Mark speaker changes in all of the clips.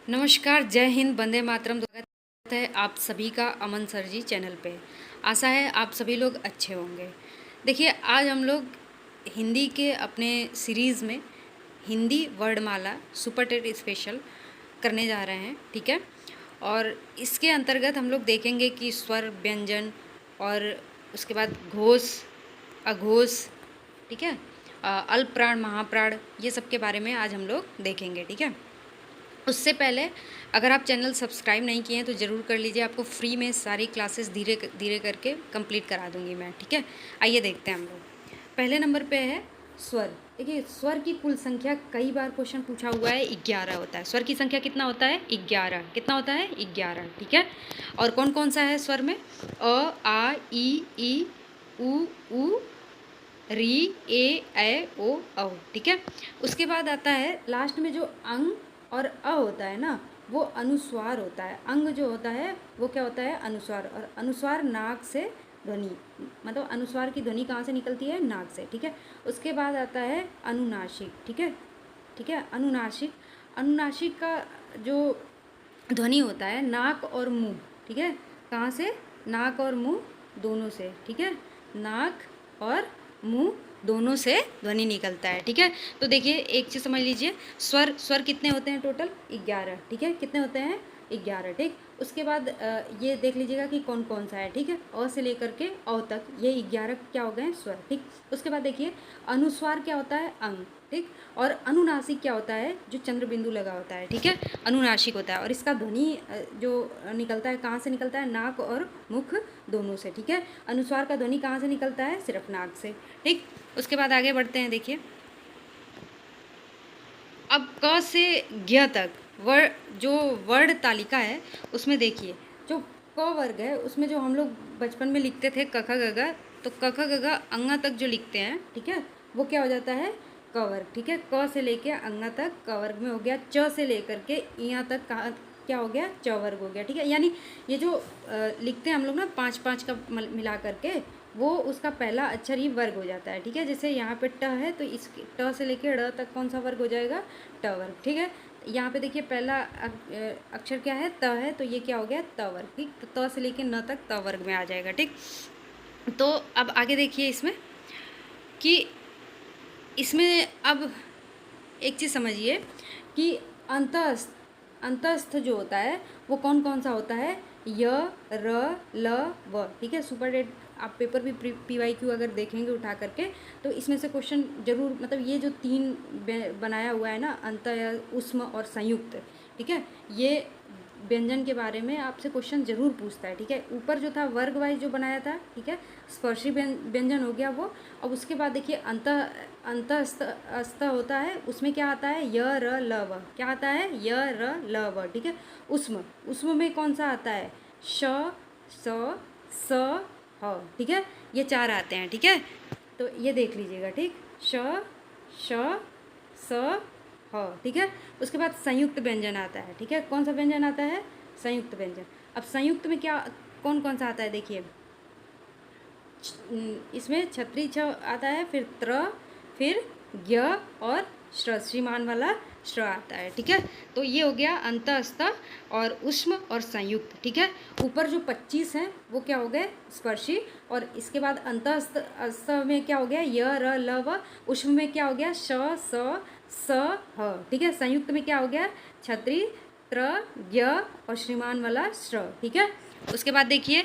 Speaker 1: नमस्कार, जय हिंद, वंदे मातरम। स्वागत है आप सभी का अमन सर जी चैनल पे। आशा है आप सभी लोग अच्छे होंगे। देखिए, आज हम लोग हिंदी के अपने सीरीज़ में हिंदी वर्णमाला सुपर टेट स्पेशल करने जा रहे हैं, ठीक है। और इसके अंतर्गत हम लोग देखेंगे कि स्वर, व्यंजन और उसके बाद घोष, अघोष, ठीक है, अल्प प्राण, महाप्राण, ये सब के बारे में आज हम लोग देखेंगे, ठीक है। उससे पहले अगर आप चैनल सब्सक्राइब नहीं किए हैं तो ज़रूर कर लीजिए। आपको फ्री में सारी क्लासेस धीरे धीरे करके कंप्लीट करा दूंगी मैं, ठीक है। आइए देखते हैं हम लोग। पहले नंबर पे है स्वर। देखिए, स्वर की कुल संख्या कई बार क्वेश्चन पूछा हुआ है, 11 होता है। स्वर की संख्या कितना होता है? 11। कितना होता है? 11, ठीक है। और कौन कौन सा है स्वर में? अ, आ, ई, उ, री, ए, ओ, औ, ठीक है। उसके बाद आता है लास्ट में जो अंग और अ होता है ना, वो अनुस्वार होता है। अंग जो होता है वो क्या होता है? अनुस्वार। और अनुस्वार नाक से ध्वनि, मतलब अनुस्वार की ध्वनि कहाँ से निकलती है? नाक से, ठीक है। उसके बाद आता है अनुनासिक, ठीक है, ठीक है। अनुनासिक, अनुनासिक का जो ध्वनि होता है नाक और मुंह, ठीक है। कहाँ से? नाक और मुंह दोनों से, ठीक है। नाक और मुंह दोनों से ध्वनि निकलता है, ठीक है। तो देखिए, एक चीज़ समझ लीजिए, स्वर स्वर कितने होते हैं? टोटल 11, ठीक है। कितने होते हैं? 11, ठीक। उसके बाद ये देख लीजिएगा कि कौन कौन सा है, ठीक है। अ से लेकर के औ तक ये 11 क्या हो गए हैं? स्वर, ठीक। उसके बाद देखिए, अनुस्वार क्या होता है? अंग, ठीक। और अनुनासिक क्या होता है? जो चंद्र बिंदु लगा होता है, ठीक है, अनुनासिक होता है। और इसका ध्वनि जो निकलता है, कहाँ से निकलता है? नाक और मुख दोनों से, ठीक है। अनुस्वार का ध्वनि कहाँ से निकलता है? सिर्फ नाक से, ठीक। उसके बाद आगे बढ़ते हैं। देखिए, अब क से ज्ञ तक जो वर्ण तालिका है उसमें देखिए, जो क वर्ग है उसमें जो हम लोग बचपन में लिखते थे क ख ग घ, तो क ख ग घ अंगा तक जो लिखते हैं, ठीक है, वो क्या हो जाता है? क वर्ग, ठीक है। क से लेके अंगा तक क वर्ग में हो गया। च से लेकर के इया तक क्या हो गया? च वर्ग हो गया, ठीक है। यानी ये जो लिखते हैं हम लोग ना 5-5 का मिला करके, वो उसका पहला अक्षर ही वर्ग हो जाता है, ठीक है। जैसे यहाँ पे ट है तो इस ट से लेके ड़ तक कौन सा वर्ग हो जाएगा? ट वर्ग, ठीक है। यहाँ पे देखिए, पहला अक्षर क्या है? त है, तो ये क्या हो गया? त वर्ग, ठीक। तो त से लेके न तक त वर्ग में आ जाएगा, ठीक। तो अब आगे देखिए इसमें कि इसमें अब एक चीज़ समझिए कि अंतस्थ, अंतस्थ जो होता है वो कौन कौन सा होता है? य, र, ल, व, ठीक है। सुपर डेट आप पेपर भी PYQ अगर देखेंगे उठा करके, तो इसमें से क्वेश्चन जरूर, मतलब ये जो 3 बनाया हुआ है ना, अंतः, उष्म और संयुक्त, ठीक है, ये व्यंजन के बारे में आपसे क्वेश्चन जरूर पूछता है, ठीक है। ऊपर जो था वर्ग वाइज जो बनाया था, ठीक है, स्पर्शी व्यंजन हो गया वो। अब उसके बाद देखिए, अंतःस्थ होता है, उसमें क्या आता है? य, र, ल, व। क्या आता है? य, र, ल, व, ठीक है। उष्म, उष्म में कौन सा आता है? श, स, स, ह, ठीक है। ये 4 आते हैं, ठीक है। तो ये देख लीजिएगा, ठीक। श, श, स, ह, ठीक है। उसके बाद संयुक्त व्यंजन आता है, ठीक है। कौन सा व्यंजन आता है? संयुक्त व्यंजन। अब संयुक्त में क्या, कौन कौन सा आता है? देखिए, इसमें छत्री छ आता है, फिर त्र, फिर ज्ञ और श्रीमान वाला श्र आता है, ठीक है। तो ये हो गया अंतःस्थ और उष्म और संयुक्त, ठीक है। ऊपर जो 25 हैं वो क्या हो गए? स्पर्शी। और इसके बाद अंतःस्थ में क्या हो गया? य, र, ल, व। उष्म में क्या हो गया? श, स, ह, ठीक है। संयुक्त में क्या हो गया? छत्री, त्र, ज्ञ और श्रीमान वाला श्र, ठीक है। उसके बाद देखिए,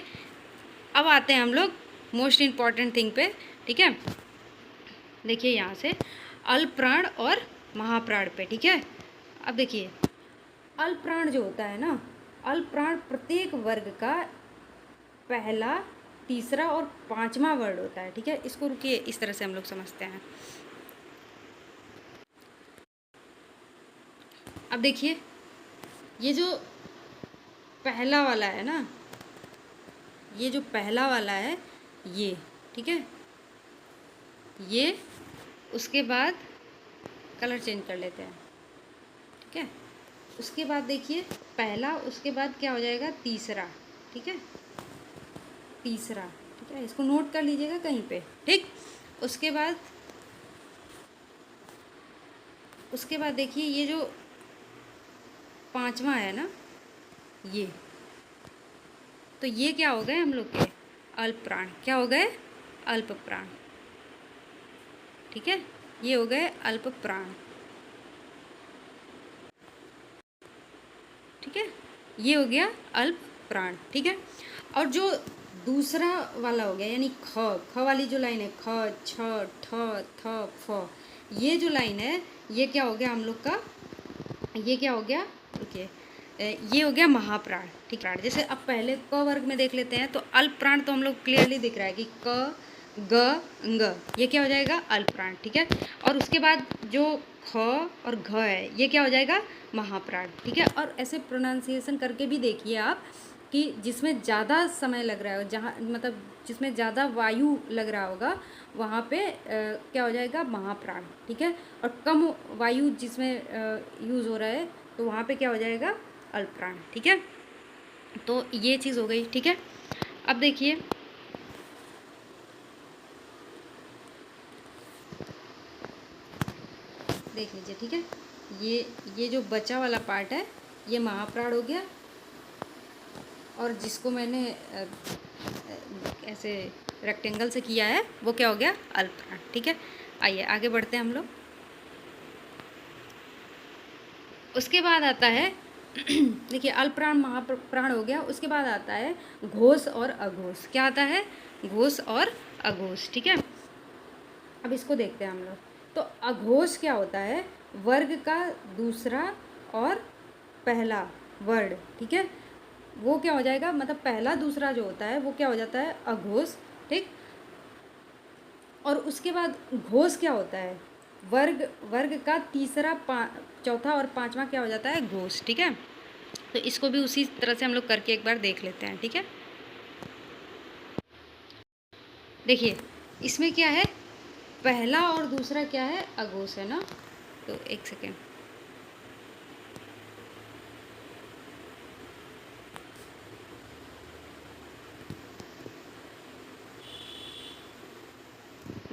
Speaker 1: अब आते हैं हम लोग मोस्ट इम्पॉर्टेंट थिंग पे, ठीक है। देखिए यहाँ से अल्प प्राण और महाप्राण पे, ठीक है। अब देखिए, अल्प प्राण जो होता है ना, अल्प प्राण प्रत्येक वर्ग का पहला, तीसरा और 5वां वर्ड होता है, ठीक है। इसको रुकिए, इस तरह से हम लोग समझते हैं। अब देखिए, ये जो पहला वाला है ना, ये जो पहला वाला है ये, ठीक है, ये, उसके बाद कलर चेंज कर लेते हैं, ठीक है। उसके बाद देखिए, पहला, उसके बाद क्या हो जाएगा? तीसरा, ठीक है, तीसरा, ठीक है। इसको नोट कर लीजिएगा कहीं पे, ठीक। उसके बाद, उसके बाद देखिए, ये जो पांचवा है ना ये, तो ये क्या हो गए हम लोग के अल्प प्राण। क्या हो गए? अल्प प्राण। ठीक है, ये हो गए अल्प प्राण। ठीक है, ये हो गया अल्प प्राण। ठीक है, और जो दूसरा वाला हो गया यानी ख, ख वाली जो लाइन है, ख छ ठ थ फ, ये जो लाइन है ये क्या हो गया हम लोग का, ये क्या हो गया, रुकिए, ये हो गया महाप्राण। ठीक है, जैसे अब पहले क वर्ग में देख लेते हैं, तो अल्प प्राण तो हम लोग क्लियरली दिख रहा है कि क ग ंग, ये क्या हो जाएगा अल्प प्राण। ठीक है, और उसके बाद जो ख और घ है ये क्या हो जाएगा महाप्राण। ठीक है, और ऐसे प्रोनाउंसिएशन करके भी देखिए आप कि जिसमें ज़्यादा समय लग रहा है, जहाँ मतलब जिसमें ज़्यादा वायु लग रहा होगा वहाँ पे क्या हो जाएगा महाप्राण। ठीक है, और कम वायु जिसमें यूज़ हो रहा है तो वहाँ पे क्या हो जाएगा अल्पप्राण। ठीक है, तो ये चीज़ हो गई। ठीक है, अब देखिए देख लीजिए। ठीक है, ये जो बचा वाला पार्ट है ये महाप्राण हो गया, और जिसको मैंने ऐसे रेक्टेंगल से किया है वो क्या हो गया अल्पप्राण। ठीक है, आइए आगे बढ़ते हैं हम लोग। उसके बाद आता है देखिए अल्पप्राण महाप्राण हो गया, उसके बाद आता है घोष और अघोष। क्या आता है? घोष और अघोष। ठीक है, अब इसको देखते हैं हम लोग। तो अघोष क्या होता है? वर्ग का दूसरा और पहला वर्ड। ठीक है, वो क्या हो जाएगा, मतलब पहला दूसरा जो होता है वो क्या हो जाता है अघोष। ठीक, और उसके बाद घोष क्या होता है? वर्ग का तीसरा चौथा और पांचवा क्या हो जाता है घोष। ठीक है, तो इसको भी उसी तरह से हम लोग करके एक बार देख लेते हैं। ठीक है, देखिए इसमें क्या है, पहला और दूसरा क्या है अघोष है ना, तो एक सेकेंड,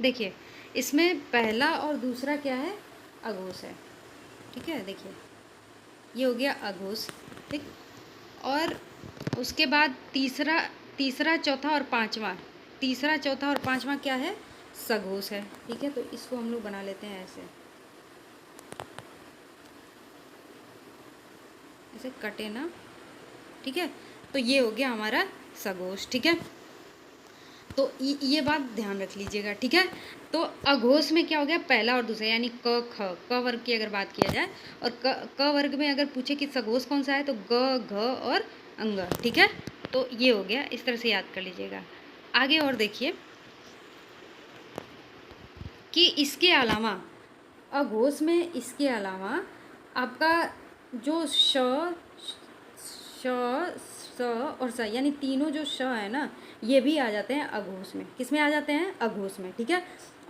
Speaker 1: देखिए इसमें पहला और दूसरा क्या है अघोष है। ठीक है, देखिए ये हो गया अघोष। ठीक, और उसके बाद तीसरा चौथा और पांचवा, तीसरा चौथा और पांचवा क्या है सघोष है। ठीक है, तो इसको हम लोग बना लेते हैं ऐसे, ऐसे कटे ना। ठीक है, तो ये हो गया हमारा सघोष। ठीक है, तो ये बात ध्यान रख लीजिएगा। ठीक है, तो अघोष में क्या हो गया पहला और दूसरा, यानी क ख, क वर्ग की अगर बात किया जाए, और क वर्ग में अगर पूछे कि सघोष कौन सा है तो ग घ और अंग। ठीक है, तो ये हो गया, इस तरह से याद कर लीजिएगा। आगे और देखिए कि इसके अलावा अघोष में इसके अलावा आपका जो श स और स, यानी तीनों जो श है ना ये भी आ जाते हैं अघोष में। किस में आ जाते हैं? अघोष में। ठीक है,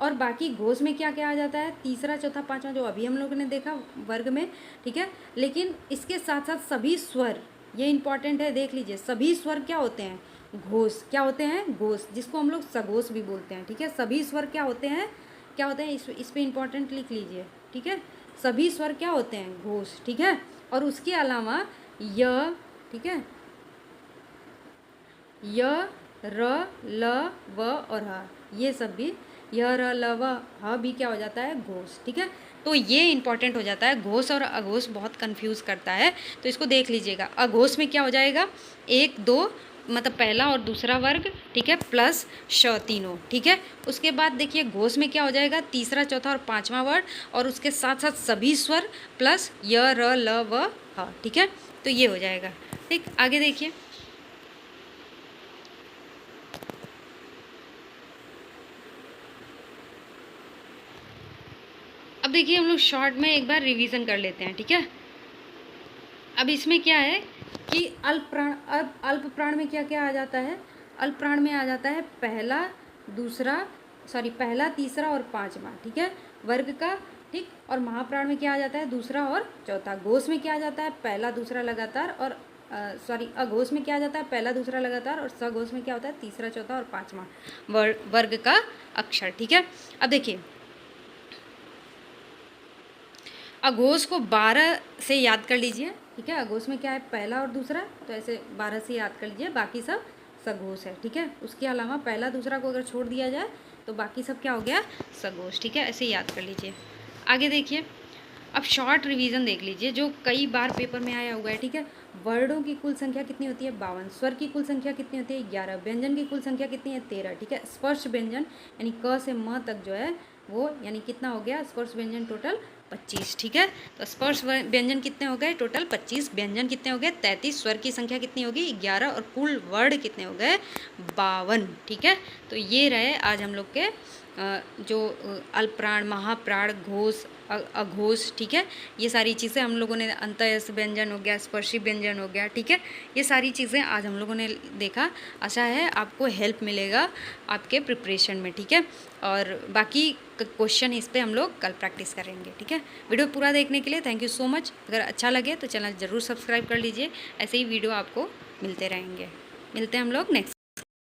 Speaker 1: और बाकी घोष में क्या क्या आ जाता है? तीसरा चौथा पांचवा जो अभी हम लोगों ने देखा वर्ग में। ठीक है, लेकिन इसके साथ साथ सभी स्वर, ये इंपॉर्टेंट है, देख लीजिए सभी स्वर क्या होते हैं घोष। क्या होते हैं? घोष, जिसको हम लोग सघोष भी बोलते हैं। ठीक है, सभी स्वर क्या होते हैं, क्या होते हैं, इस पे इंपॉर्टेंट लिख लीजिए। ठीक है, सभी स्वर क्या होते हैं घोष। ठीक है, और उसके अलावा य, ठीक है, य र ल व और ह, ये सब भी य र ल व ह भी क्या हो जाता है घोष। ठीक है, तो ये इंपॉर्टेंट हो जाता है। घोष और अघोष बहुत कंफ्यूज करता है, तो इसको देख लीजिएगा। अघोष में क्या हो जाएगा, एक दो, मतलब पहला और दूसरा वर्ग। ठीक है, प्लस श तीनों। ठीक है, उसके बाद देखिए घोष में क्या हो जाएगा तीसरा चौथा और पांचवा वर्ड, और उसके साथ साथ सभी स्वर प्लस य र ल व ह। ठीक है, तो ये हो जाएगा। ठीक, आगे देखिए, अब देखिए हम लोग शॉर्ट में एक बार रिवीजन कर लेते हैं। ठीक है, अब इसमें क्या है कि अल्प प्राण में क्या क्या आ जाता है? अल्प प्राण में आ जाता है पहला तीसरा और पांचवा। ठीक है, वर्ग का। ठीक, और महाप्राण में क्या आ जाता है? दूसरा और चौथा। घोष में क्या आ जाता है? पहला दूसरा लगातार, और अघोष में क्या आ जाता है? पहला दूसरा लगातार, और सघोष में क्या होता है? तीसरा चौथा और पांचवा वर्ग का अक्षर। ठीक है, अब देखिए अघोष को 12 से याद कर लीजिए, ठीक है। अघोष में क्या है, पहला और दूसरा, तो ऐसे 12 से याद कर लीजिए, बाकी सब सघोष है। ठीक है, उसके अलावा पहला दूसरा को अगर छोड़ दिया जाए तो बाकी सब क्या हो गया, सघोष। ठीक है, ऐसे याद कर लीजिए। आगे देखिए, अब शॉर्ट रिवीजन देख लीजिए जो कई बार पेपर में आया हुआ है। ठीक है, वर्डों की कुल संख्या कितनी होती है, 52। स्वर की कुल संख्या कितनी होती है, 11। व्यंजन की कुल संख्या कितनी है, 13। ठीक है, स्पर्श व्यंजन यानी क से म तक जो है वो यानी कितना हो गया, स्पर्श व्यंजन टोटल 25। ठीक है, तो स्पर्श व्यंजन कितने हो गए, टोटल 25। व्यंजन कितने हो गए, 33। स्वर की संख्या कितनी होगी, 11। और कुल वर्ड कितने हो गए, 52। ठीक है, तो ये रहे आज हम लोग के जो अल्पप्राण, महाप्राण, घोष, अघोष। ठीक है, ये सारी चीज़ें हम लोगों ने, अंतःस्थ व्यंजन हो गया, स्पर्शी व्यंजन हो गया। ठीक है, ये सारी चीज़ें आज हम लोगों ने देखा। आशा है आपको हेल्प मिलेगा आपके प्रिपरेशन में। ठीक है, और बाकी क्वेश्चन इस पे हम लोग कल प्रैक्टिस करेंगे। ठीक है, वीडियो पूरा देखने के लिए थैंक यू सो मच। अगर अच्छा लगे तो चैनल ज़रूर सब्सक्राइब कर लीजिए, ऐसे ही वीडियो आपको मिलते रहेंगे। मिलते हैं हम लोग नेक्स्ट